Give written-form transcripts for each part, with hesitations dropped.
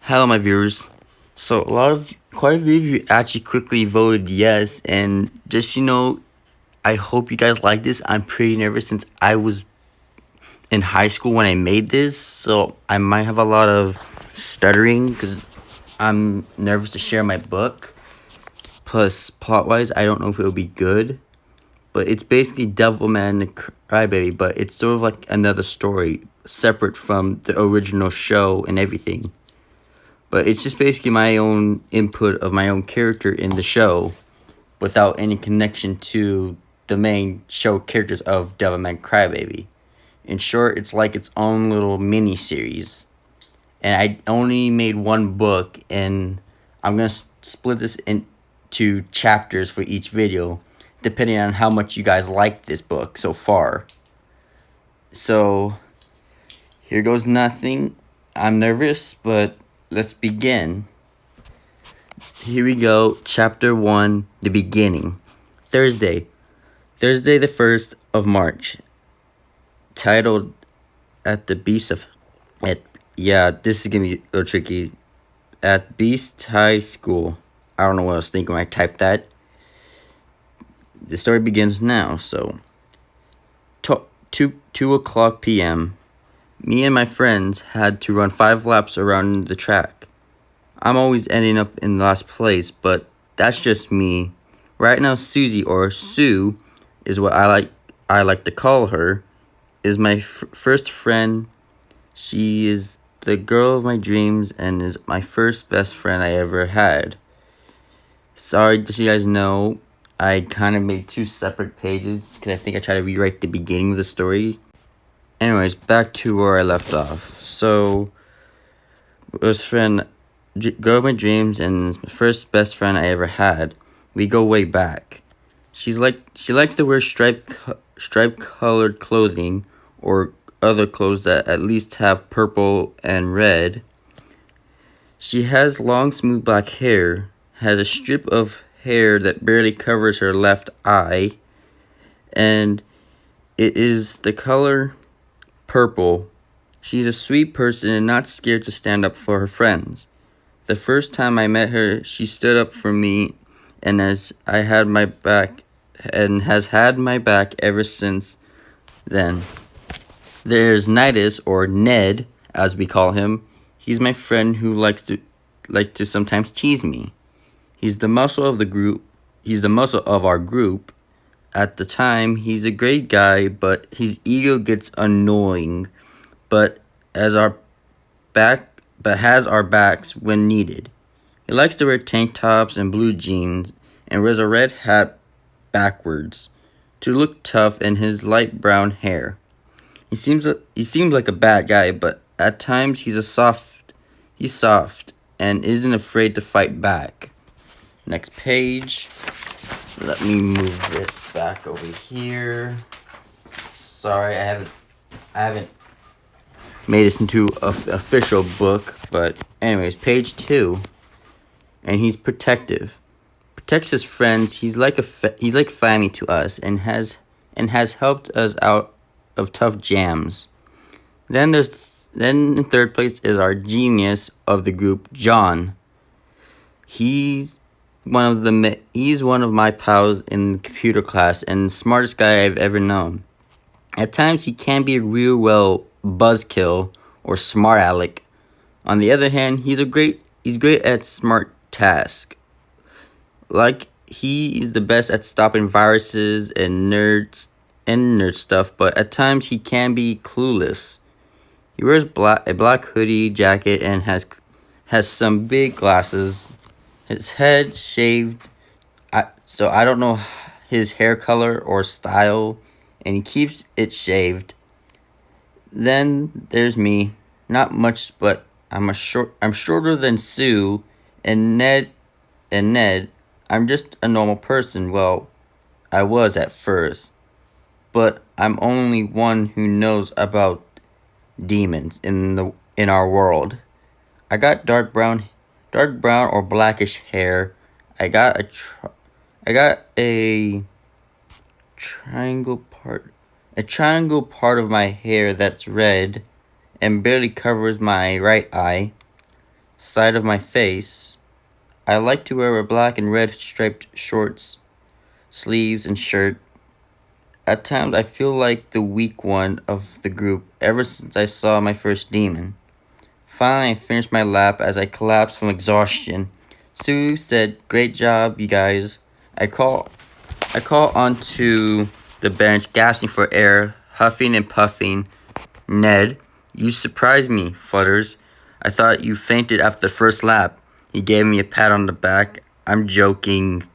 Hello, my viewers. So, quite a few of you actually quickly voted yes, and just I hope you guys like this. I'm pretty nervous since I was in high school when I made this, so I might have a lot of stuttering because I'm nervous to share my book. Plus, plot-wise, I don't know if it will be good, but it's basically Devilman the Crybaby, but it's sort of like another story, separate from the original show and everything. But it's just basically my own input of my own character in the show without any connection to the main show characters of Devilman Crybaby. In short, it's like its own little mini series. And I only made one book, and I'm going to split this into chapters for each video, depending on how much you guys like this book so far. So, here goes nothing. I'm nervous, but let's begin. Here we go. Chapter 1, the beginning. Thursday the 1st of March. Titled At the Beast of... this is going to be a little tricky. At Beast High School. I don't know what I was thinking when I typed that. The story begins now, so... 2 o'clock p.m. Me and my friends had to run 5 laps around the track. I'm always ending up in last place, but that's just me. Right now, Susie, or Sue, is what I like to call her, is my first friend. She is the girl of my dreams and is my first best friend I ever had. Sorry to you guys know, I kind of made 2 separate pages because I think I tried to rewrite the beginning of the story. Anyways, back to where I left off. So, best friend, girl of my dreams and first best friend I ever had. We go way back. She likes to wear stripe colored clothing or other clothes that at least have purple and red. She has long smooth black hair, has a strip of hair that barely covers her left eye, and it is the color purple. She's a sweet person and not scared to stand up for her friends. The first time I met her, she stood up for me and has had my back ever since then. There's Nidus, or Ned, as we call him. He's my friend who likes to sometimes tease me. He's the muscle of the group. He's the muscle of our group. At the time, he's a great guy, but his ego gets annoying. But has our backs when needed. He likes to wear tank tops and blue jeans and wears a red hat backwards to look tough in his light brown hair. He seems like a bad guy, but at times he's soft and isn't afraid to fight back. Next page. Let me move this back over here. Sorry, I haven't made this into an official book, but anyways, page 2. And he's protective. Protects his friends. He's like family to us and has helped us out of tough jams. Then in third place is our genius of the group, John. He's one of my pals in the computer class and the smartest guy I've ever known. At times he can be a real buzzkill or smart aleck. On the other hand, he's great at smart tasks. Like he is the best at stopping viruses and nerd stuff, but at times he can be clueless. He wears a black hoodie jacket and has some big glasses. His head shaved, so I don't know his hair color or style, and he keeps it shaved. Then there's me. Not much, but I'm shorter than Sue and Ned. I'm just a normal person. Well, I was at first, but I'm only one who knows about demons in our world. I got dark brown or blackish hair. I got a triangle part of my hair that's red and barely covers my right eye. side of my face. I like to wear a black and red striped shorts, sleeves, and shirt. At times, I feel like the weak one of the group ever since I saw my first demon. Finally, I finished my lap as I collapsed from exhaustion. Sue said, "Great job, you guys." I call onto the bench, gasping for air, huffing and puffing. "Ned, you surprised me, Flutters. I thought you fainted after the first lap." He gave me a pat on the back. "I'm joking."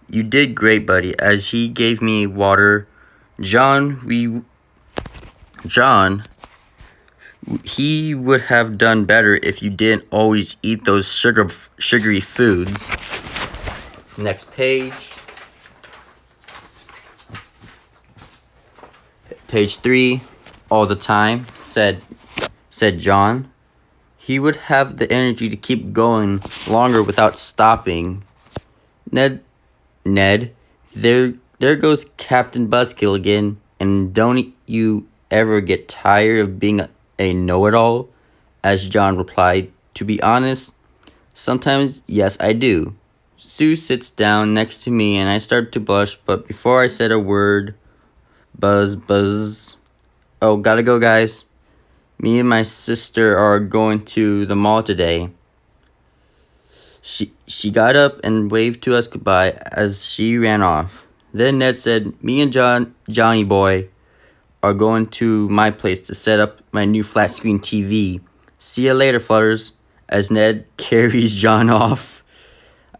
"You did great, buddy," as he gave me water. John, he would have done better if you didn't always eat those sugary foods. Next page. Page 3. All the time, said John. He would have the energy to keep going longer without stopping. Ned, there goes Captain Buzzkill again, and don't you ever get tired of being a know-it-all? As John replied, "To be honest, sometimes, yes, I do." Sue sits down next to me, and I start to blush, but before I said a word, buzz. "Oh, gotta go, guys. Me and my sister are going to the mall today." She got up and waved to us goodbye as she ran off. Then Ned said, "Me and Johnny boy are going to my place to set up my new flat screen TV. See you later, Flutters," as Ned carries John off.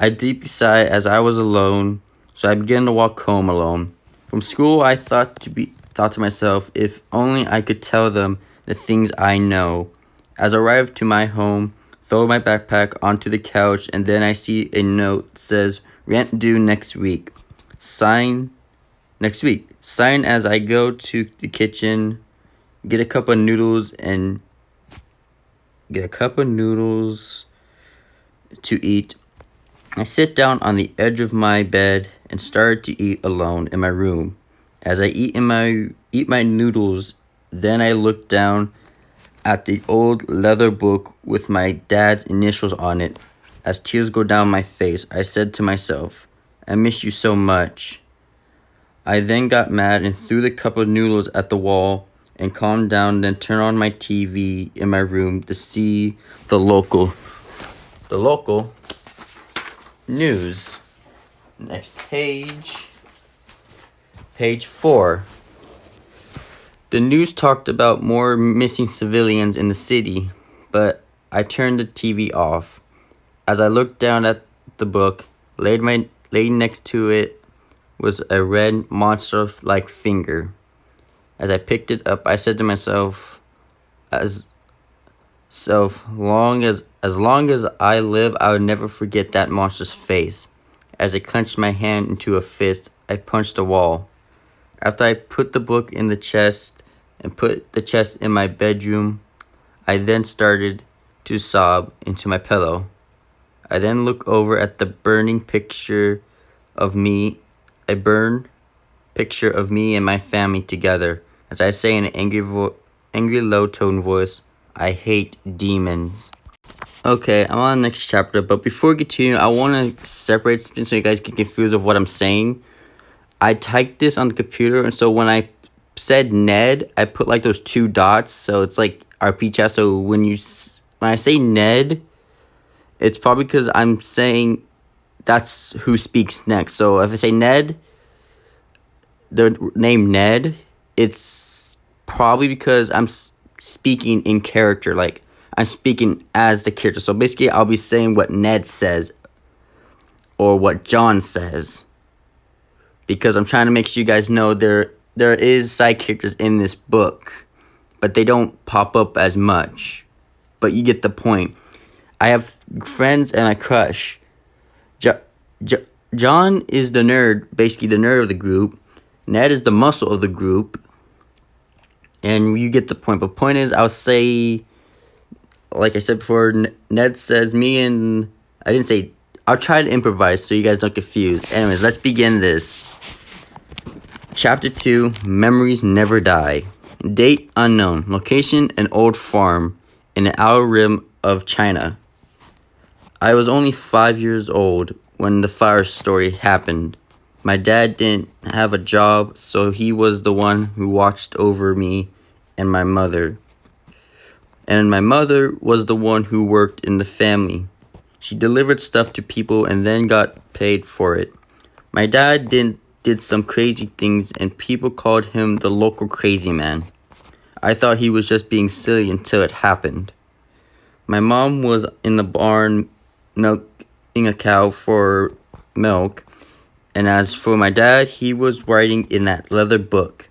I deeply sighed as I was alone, so I began to walk home alone. From school, I thought to myself, if only I could tell them the things I know. As I arrived to my home, throw my backpack onto the couch, and then I see a note that says, "Rent due next week. Sign next week." Sign as I go to the kitchen, get a cup of noodles to eat. I sit down on the edge of my bed and start to eat alone in my room. As I eat my noodles, then I look down at the old leather book with my dad's initials on it. As tears go down my face, I said to myself, "I miss you so much." I then got mad and threw the cup of noodles at the wall and calmed down, then turned on my TV in my room to see the local news. Next page. Page 4. The news talked about more missing civilians in the city, but I turned the TV off. As I looked down at the book, laid next to it was a red monster-like finger. As I picked it up, I said to myself, as long as I live, I will never forget that monster's face. As I clenched my hand into a fist, I punched the wall. After I put the book in the chest and put the chest in my bedroom, I then started to sob into my pillow. I then looked over at the burning picture of me, and my family together, as I say in an angry low-tone voice, "I hate demons." Okay, I'm on the next chapter, but before we continue, I want to separate something so you guys get confused of what I'm saying. I typed this on the computer, and so when I said Ned, I put like those 2 dots, so it's like RP chat. So when I say Ned, it's probably because I'm saying that's who speaks next. So if I say Ned, the name Ned, it's probably because I'm speaking in character, like I'm speaking as the character. So basically, I'll be saying what Ned says or what John says, because I'm trying to make sure you guys know there is side characters in this book, but they don't pop up as much. But you get the point. I have friends and I crush. John is the nerd, basically the nerd of the group. Ned is the muscle of the group. And you get the point. But point is, I'll say, like I said before, Ned says I'll try to improvise so you guys don't get confused. Anyways, let's begin this. Chapter 2, Memories Never Die. Date unknown. Location, an old farm in the outer rim of China. I was only 5 years old when the fire story happened. My dad didn't have a job, so he was the one who watched over me and my mother. And my mother was the one who worked in the family. She delivered stuff to people and then got paid for it. My dad did some crazy things and people called him the local crazy man. I thought he was just being silly until it happened. My mom was in the barn milking a cow for milk, and as for my dad, he was writing in that leather book.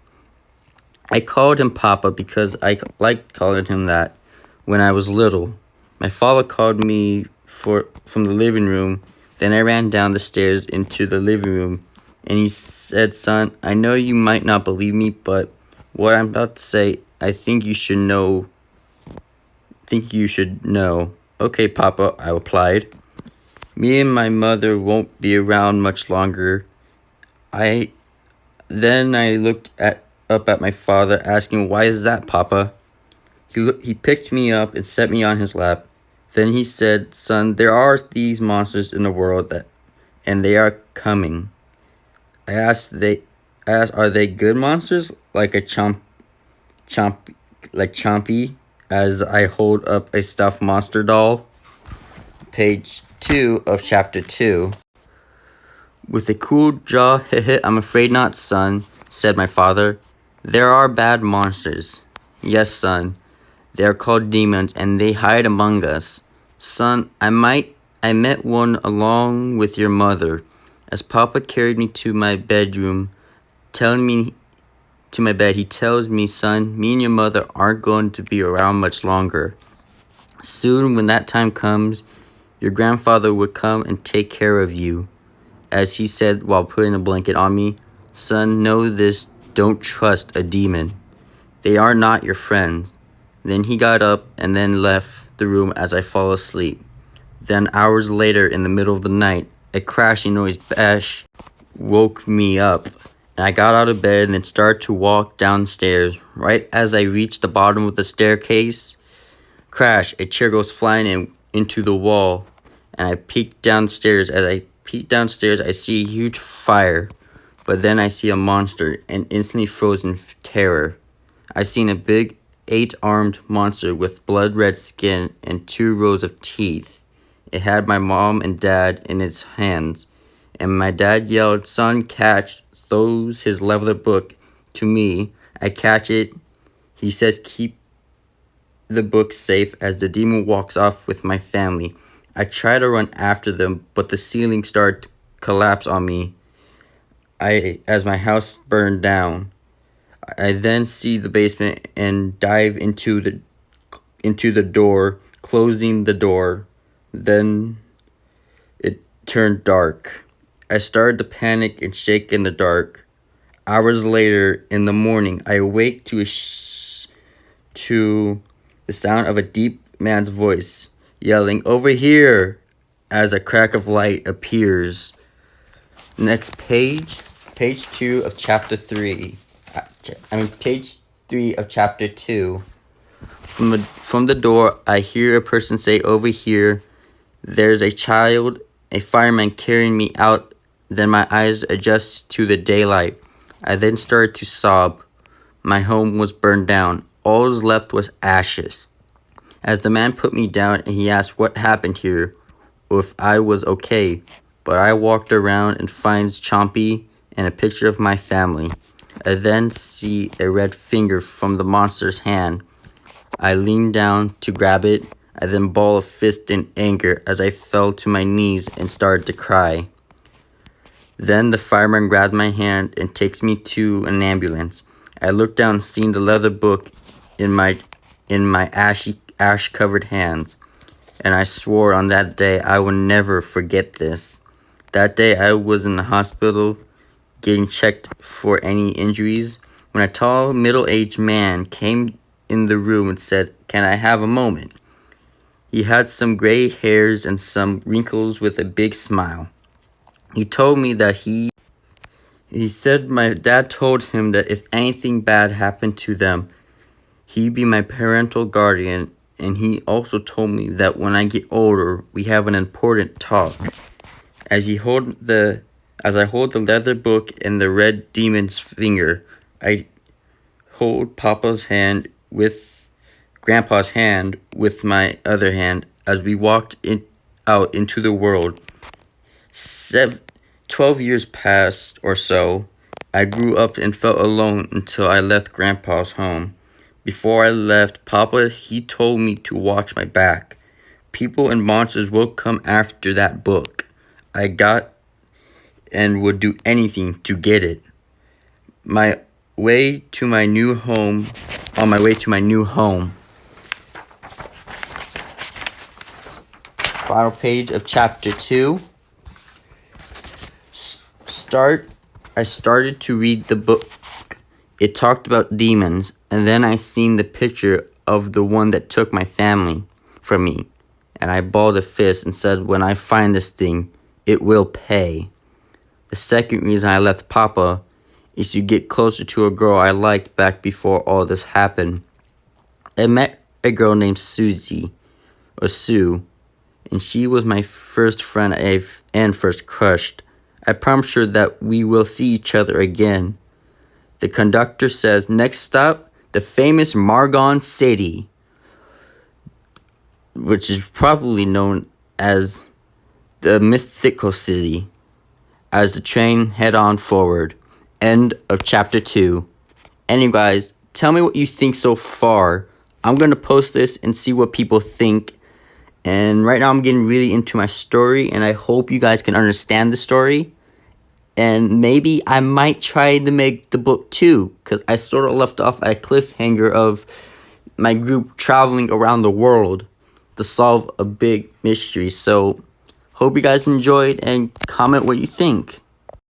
I called him Papa because I liked calling him that when I was little. My father called me from the living room. Then I ran down the stairs into the living room, and he said, "Son, I know you might not believe me, but what I'm about to say, I think you should know. Okay, Papa," I replied. Me and my mother won't be around much longer. Then I looked up at my father, asking, "Why is that, Papa?" He picked me up and set me on his lap. Then he said, "Son, there are these monsters in the world and they are coming." I asked, "Are they good monsters, like a Chompy?" As I hold up a stuffed monster doll. Page 2 of chapter 2. With a cool jaw, "I'm afraid not, son," said my father. "There are bad monsters." "Yes, son. They are called demons, and they hide among us. Son, I met one along with your mother. As Papa carried me to my bedroom, he tells me, 'Son, me and your mother aren't going to be around much longer. Soon, when that time comes, your grandfather will come and take care of you.' As he said while putting a blanket on me, 'Son, know this, don't trust a demon. They are not your friends.' Then he got up and then left the room as I fall asleep. Then hours later, in the middle of the night, a crashing noise woke me up, and I got out of bed and then started to walk downstairs. Right as I reached the bottom of the staircase, crash, a chair goes flying into the wall, and I peeked downstairs. As I peeked downstairs, I see a huge fire, but then I see a monster and instantly froze in terror. I seen a big 8-armed monster with blood-red skin and 2 rows of teeth. It had my mom and dad in its hands, and my dad yelled, 'Son, catch,' throws his leather book to me. I catch it. He says, 'Keep the book safe,' as the demon walks off with my family. I try to run after them, but the ceiling started to collapse on me as my house burned down. I then see the basement and dive into the door, closing the door. Then it turned dark. I started to panic and shake in the dark. Hours later, in the morning, I awake to the sound of a deep man's voice yelling, 'Over here!' as a crack of light appears. Next page, page 2 of chapter 3. Page 3 of chapter 2. From the door, I hear a person say, 'Over here.' There's a child, a fireman carrying me out. Then my eyes adjust to the daylight. I then started to sob. My home was burned down. All was left was ashes. As the man put me down and he asked what happened here, or if I was okay. But I walked around and finds Chompy and a picture of my family. I then see a red finger from the monster's hand. I lean down to grab it. I then ball a fist in anger as I fell to my knees and started to cry. Then the fireman grabbed my hand and takes me to an ambulance. I looked down, seeing the leather book in my ash-covered hands, and I swore on that day I would never forget this. That day I was in the hospital getting checked for any injuries when a tall, middle-aged man came in the room and said, 'Can I have a moment?' He had some gray hairs and some wrinkles with a big smile. He told me that he said my dad told him that if anything bad happened to them, he'd be my parental guardian and he also told me that when I get older, we have an important talk. As I hold the leather book in the red demon's finger, I hold Papa's hand with Grandpa's hand with my other hand as we walked out into the world. 12 years passed or so. I grew up and felt alone until I left Grandpa's home. Before I left, Papa, he told me to watch my back. People and monsters will come after that book. I got and would do anything to get it. On my way to my new home. Final page of chapter 2. I started to read the book. It talked about demons, and then I seen the picture of the one that took my family from me. And I balled a fist and said, when I find this thing, it will pay. The second reason I left Papa is to get closer to a girl I liked back before all this happened. I met a girl named Sue, and she was my first friend and first crush. I promised her that we will see each other again. The conductor says, next stop, the famous Margon City, which is probably known as the mythical city, as the train head on forward. End of chapter 2. Anyway, guys, tell me what you think so far. I'm going to post this and see what people think. And right now I'm getting really into my story, and I hope you guys can understand the story. And maybe I might try to make the book 2, because I sort of left off at a cliffhanger of my group traveling around the world to solve a big mystery. So, hope you guys enjoyed, and comment what you think.